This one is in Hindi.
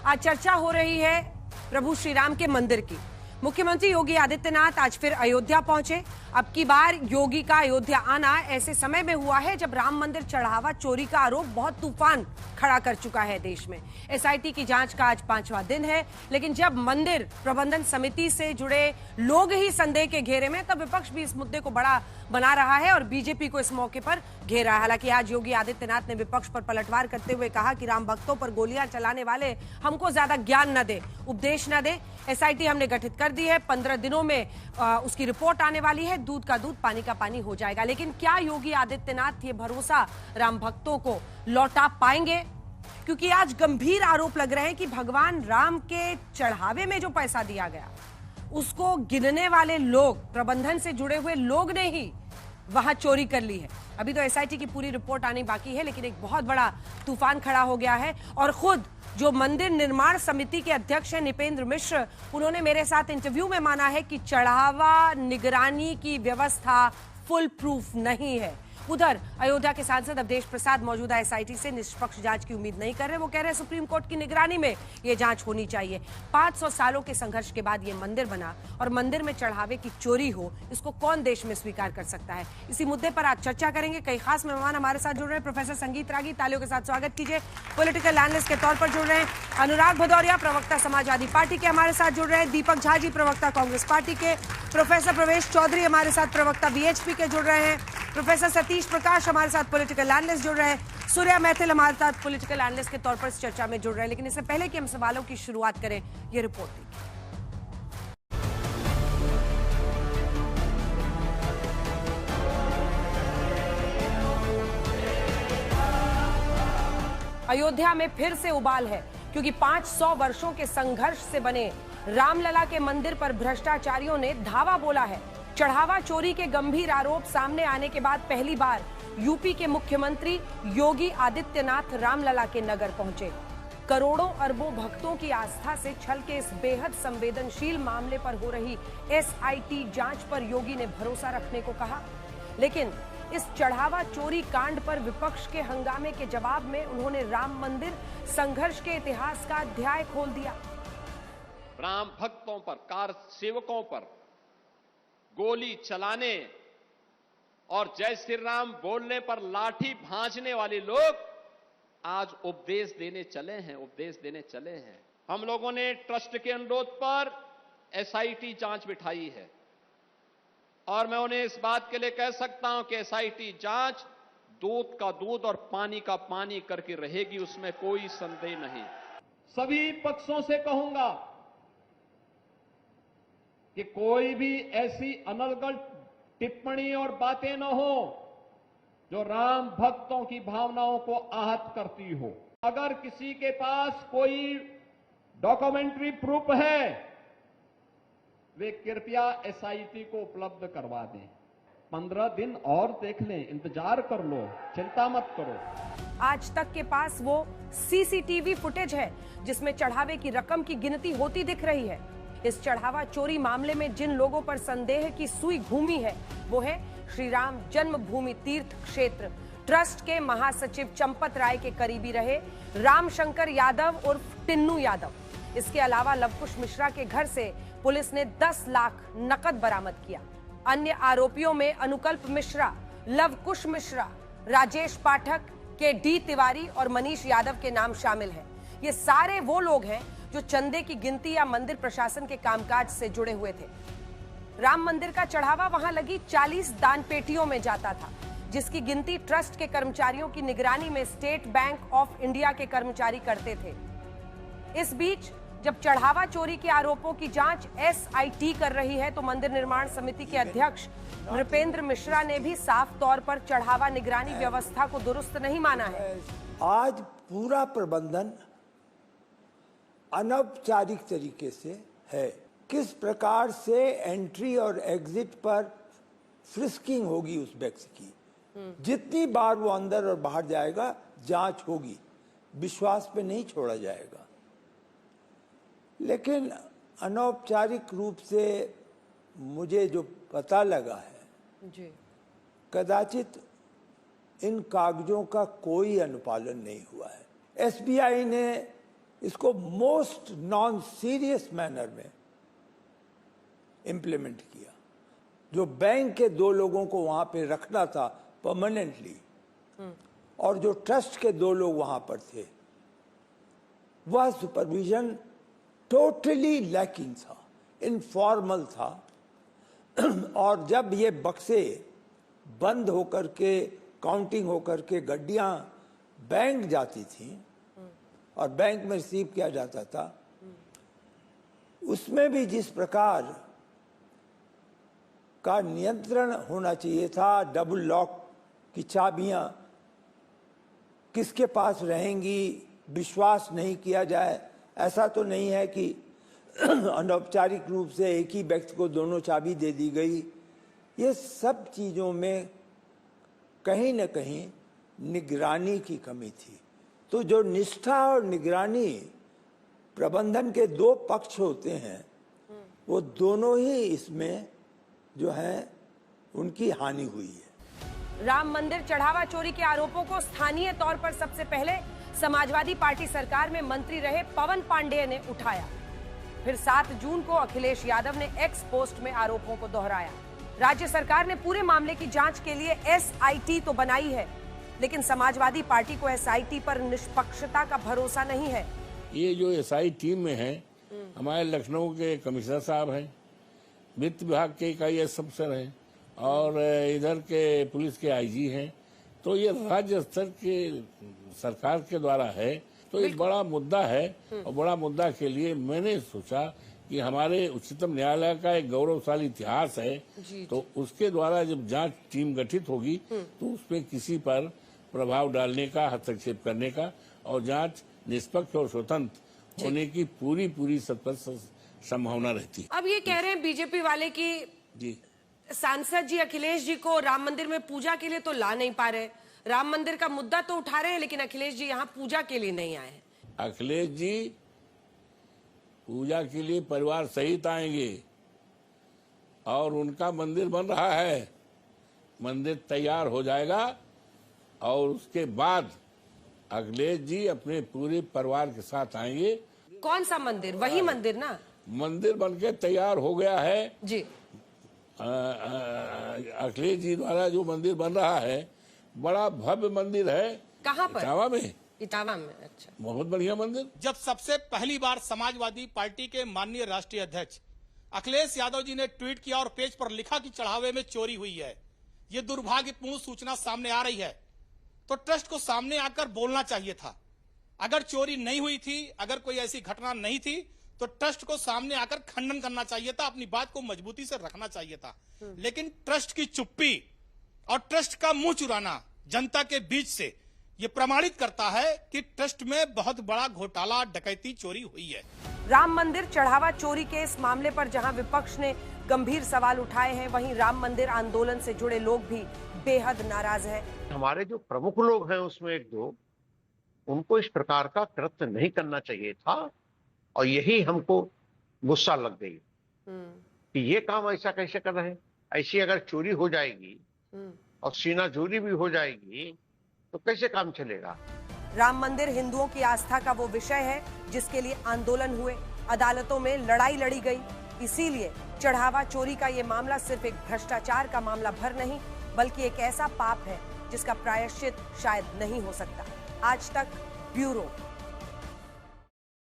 आज चर्चा हो रही है प्रभु श्री राम के मंदिर की। मुख्यमंत्री योगी आदित्यनाथ आज फिर अयोध्या पहुंचे। अब की बार योगी का अयोध्या आना ऐसे समय में हुआ है जब राम मंदिर चढ़ावा चोरी का आरोप बहुत तूफान खड़ा कर चुका है देश में। एसआईटी की जांच का आज 5वां दिन है, लेकिन जब मंदिर प्रबंधन समिति से जुड़े लोग ही संदेह के घेरे में, तब विपक्ष भी इस मुद्दे को बड़ा बना रहा है और बीजेपी को इस मौके पर घेरा है। हालांकि आज योगी आदित्यनाथ ने विपक्ष पर पलटवार करते हुए कहा कि राम भक्तों पर गोलियां चलाने वाले हमको ज्यादा ज्ञान न दे, उपदेश न दे। एसआईटी हमने गठित कर दी है, 15 दिनों में उसकी रिपोर्ट आने वाली है। दूध का दूध, पानी का पानी हो जाएगा। लेकिन क्या योगी आदित्यनाथ ये भरोसा राम भक्तों को लौटा पाएंगे? क्योंकि आज गंभीर आरोप लग रहे हैं कि भगवान राम के चढ़ावे में जो पैसा दिया गया उसको गिनने वाले लोग, प्रबंधन से जुड़े हुए लोग ने ही वहां चोरी कर ली है। अभी तो एसआईटी की पूरी रिपोर्ट आनी बाकी है, लेकिन एक बहुत बड़ा तूफान खड़ा हो गया है। और खुद जो मंदिर निर्माण समिति के अध्यक्ष हैं निपेंद्र मिश्र, उन्होंने मेरे साथ इंटरव्यू में माना है कि चढ़ावा निगरानी की व्यवस्था फुल प्रूफ नहीं है। उधर अयोध्या के सांसद अवधेश प्रसाद मौजूदा एसआईटी से निष्पक्ष जांच की उम्मीद नहीं कर रहे। वो कह रहे हैं सुप्रीम कोर्ट की निगरानी में ये जांच होनी चाहिए। 500 सालों के संघर्ष के बाद ये मंदिर बना और मंदिर में चढ़ावे की चोरी हो, इसको कौन देश में स्वीकार कर सकता है? इसी मुद्दे पर आज चर्चा करेंगे। कई खास मेहमान हमारे साथ जुड़ रहे हैं। प्रोफेसर संगीत रागी, तालियों के साथ स्वागत कीजिए। पॉलिटिकल एनालिस्ट के तौर पर जुड़ रहे हैं अनुराग भदौरिया, प्रवक्ता समाजवादी पार्टी के हमारे साथ जुड़ रहे हैं। दीपक झा जी, प्रवक्ता कांग्रेस पार्टी के। प्रोफेसर प्रवेश चौधरी हमारे साथ प्रवक्ता बीएचपी के जुड़ रहे हैं। प्रोफेसर सतीश प्रकाश हमारे साथ पॉलिटिकल एनालिस्ट जुड़ रहे हैं। सूर्या मैथिल हमारे साथ पॉलिटिकल एनालिस्ट के तौर पर इस चर्चा में जुड़ रहे हैं। लेकिन इससे पहले कि हम सवालों की शुरुआत करें, ये रिपोर्ट देखिए। अयोध्या में फिर से उबाल है, क्योंकि 500 वर्षों के संघर्ष से बने रामलला के मंदिर पर भ्रष्टाचारियों ने धावा बोला है। चढ़ावा चोरी के गंभीर आरोप सामने आने के बाद पहली बार यूपी के मुख्यमंत्री योगी आदित्यनाथ रामलला के नगर पहुंचे। करोड़ों अरबों भक्तों की आस्था से छल के इस बेहद संवेदनशील मामले पर हो रही एसआईटी जांच पर योगी ने भरोसा रखने को कहा। लेकिन इस चढ़ावा चोरी कांड पर विपक्ष के हंगामे के जवाब में उन्होंने राम मंदिर संघर्ष के इतिहास का अध्याय खोल दिया। राम भक्तों पर, कार सेवकों पर गोली चलाने और जय श्री राम बोलने पर लाठी भांजने वाले लोग आज उपदेश देने चले हैं। हम लोगों ने ट्रस्ट के अनुरोध पर एसआईटी जांच बिठाई है और मैं उन्हें इस बात के लिए कह सकता हूं कि एसआईटी जांच दूध का दूध और पानी का पानी करके रहेगी, उसमें कोई संदेह नहीं। सभी पक्षों से कहूंगा कि कोई भी ऐसी अनर्गल टिप्पणी और बातें न हो जो राम भक्तों की भावनाओं को आहत करती हो। अगर किसी के पास कोई डॉक्यूमेंट्री प्रूफ है, वे कृपया एसआईटी को उपलब्ध करवा दें। 15 दिन और देख लें, इंतजार कर लो, चिंता मत करो। आज तक के पास वो सीसीटीवी फुटेज है जिसमें चढ़ावे की रकम की गिनती होती दिख रही है। इस चढ़ावा चोरी मामले में जिन लोगों पर संदेह की सुई घूमी है, वो है श्री राम जन्मभूमि तीर्थ क्षेत्र ट्रस्ट के महासचिव चंपत राय के करीबी रहे रामशंकर यादव उर्फ टिन्नू यादव। इसके अलावा लवकुश मिश्रा के घर से पुलिस ने 10 लाख नकद बरामद किया। अन्य आरोपियों में अनुकल्प मिश्रा, लवकुश मिश्रा, राजेश पाठक, के डी तिवारी और मनीष यादव के नाम शामिल हैं। ये सारे वो लोग हैं जो चंदे की गिनती या मंदिर प्रशासन के कामकाज से जुड़े हुए थे। राम मंदिर का चढ़ावा वहां लगी 40 दान पेटियों में जाता था, जिसकी गिनती ट्रस्ट के कर्मचारियों की निगरानी में स्टेट बैंक ऑफ इंडिया के कर्मचारी करते थे। इस बीच जब चढ़ावा चोरी के आरोपों की जांच एसआईटी कर रही है, तो मंदिर निर्माण समिति के अध्यक्ष नृपेंद्र मिश्रा ने भी साफ तौर पर चढ़ावा निगरानी व्यवस्था को दुरुस्त नहीं माना है। आज पूरा प्रबंधन अनौपचारिक तरीके से है। किस प्रकार से एंट्री और एग्जिट पर फ्रिस्किंग होगी उस व्यक्ति की, जितनी बार वो अंदर और बाहर जाएगा जांच होगी, विश्वास पे नहीं छोड़ा जाएगा। लेकिन अनौपचारिक रूप से मुझे जो पता लगा है जी, कदाचित इन कागजों का कोई अनुपालन नहीं हुआ है। एसबीआई ने इसको मोस्ट नॉन सीरियस मैनर में इम्प्लीमेंट किया। जो बैंक के 2 लोगों को वहां पे रखना था परमानेंटली, और जो ट्रस्ट के 2 लोग वहां पर थे, वह सुपरविजन टोटली लैकिंग था, इनफॉर्मल था। और जब ये बक्से बंद होकर के, काउंटिंग होकर के गड्डियां बैंक जाती थी और बैंक में रिसीव किया जाता था, उसमें भी जिस प्रकार का नियंत्रण होना चाहिए था, डबल लॉक की चाबियां किसके पास रहेंगी, विश्वास नहीं किया जाए। ऐसा तो नहीं है कि अनौपचारिक रूप से एक ही व्यक्ति को दोनों चाबी दे दी गई। ये सब चीज़ों में कहीं न कहीं निगरानी की कमी थी। तो जो निष्ठा और निगरानी प्रबंधन के 2 पक्ष होते हैं, वो दोनों ही इसमें जो है उनकी हानि हुई है। राम मंदिर चढ़ावा चोरी के आरोपों को स्थानीय तौर पर सबसे पहले समाजवादी पार्टी सरकार में मंत्री रहे पवन पांडेय ने उठाया। फिर 7 जून को अखिलेश यादव ने एक्स पोस्ट में आरोपों को दोहराया। राज्य सरकार ने पूरे मामले की जांच के लिए एसआईटी तो बनाई है, लेकिन समाजवादी पार्टी को एसआईटी पर निष्पक्षता का भरोसा नहीं है। ये जो एसआई टीम में है, हमारे लखनऊ के कमिश्नर साहब हैं, वित्त विभाग के IAS अफसर हैं, और इधर के पुलिस के IG हैं। तो ये राज्य स्तर के सरकार के द्वारा है, तो एक बड़ा मुद्दा है। और बड़ा मुद्दा के लिए मैंने सोचा कि हमारे उच्चतम न्यायालय का एक गौरवशाली इतिहास है, तो उसके द्वारा जब जांच टीम गठित होगी तो उसमें किसी पर प्रभाव डालने का, हस्तक्षेप करने का, और जांच निष्पक्ष और स्वतंत्र होने की पूरी संभावना रहती है। अब ये कह रहे हैं बीजेपी वाले की जी, सांसद जी अखिलेश जी को राम मंदिर में पूजा के लिए तो ला नहीं पा रहे। राम मंदिर का मुद्दा तो उठा रहे हैं, लेकिन अखिलेश जी यहाँ पूजा के लिए नहीं आए। अखिलेश जी पूजा के लिए परिवार सहित आएंगे, और उनका मंदिर बन रहा है, मंदिर तैयार हो जाएगा, और उसके बाद अखिलेश जी अपने पूरे परिवार के साथ आएंगे। कौन सा मंदिर? वही मंदिर ना? मंदिर बनके तैयार हो गया है जी। अखिलेश जी द्वारा जो मंदिर बन रहा है, बड़ा भव्य मंदिर है। कहाँ पर? इटावा में। इटावा में, अच्छा, बहुत बढ़िया मंदिर। जब सबसे पहली बार समाजवादी पार्टी के माननीय राष्ट्रीय अध्यक्ष अखिलेश यादव जी ने ट्वीट किया और पेज पर लिखा कि चढ़ावे में चोरी हुई है, ये दुर्भाग्यपूर्ण सूचना सामने आ रही है, तो ट्रस्ट को सामने आकर बोलना चाहिए था। अगर चोरी नहीं हुई थी, अगर कोई ऐसी घटना नहीं थी, तो ट्रस्ट को सामने आकर खंडन करना चाहिए था, अपनी बात को मजबूती से रखना चाहिए था। लेकिन ट्रस्ट की चुप्पी और ट्रस्ट का मुंह चुराना जनता के बीच से ये प्रमाणित करता है कि ट्रस्ट में बहुत बड़ा घोटाला, डकैती, चोरी हुई है। राम मंदिर चढ़ावा चोरी के इस मामले पर जहां विपक्ष ने गंभीर सवाल उठाए हैं, वहीं राम मंदिर आंदोलन से जुड़े लोग भी बेहद नाराज हैं। हमारे जो प्रमुख लोग हैं उसमें 1-2, उनको इस प्रकार का कृत्य नहीं करना चाहिए था, और यही हमको गुस्सा लग गई कि ये काम ऐसा कैसे कर रहे हैं। ऐसी अगर चोरी हो जाएगी और सीना चोरी भी हो जाएगी तो कैसे काम चलेगा। राम मंदिर हिंदुओं की आस्था का वो विषय है जिसके लिए आंदोलन हुए, अदालतों में लड़ाई लड़ी गई। इसीलिए चढ़ावा चोरी का ये मामला सिर्फ एक भ्रष्टाचार का मामला भर नहीं, बल्कि एक ऐसा पाप है जिसका प्रायश्चित शायद नहीं हो सकता। आज तक ब्यूरो।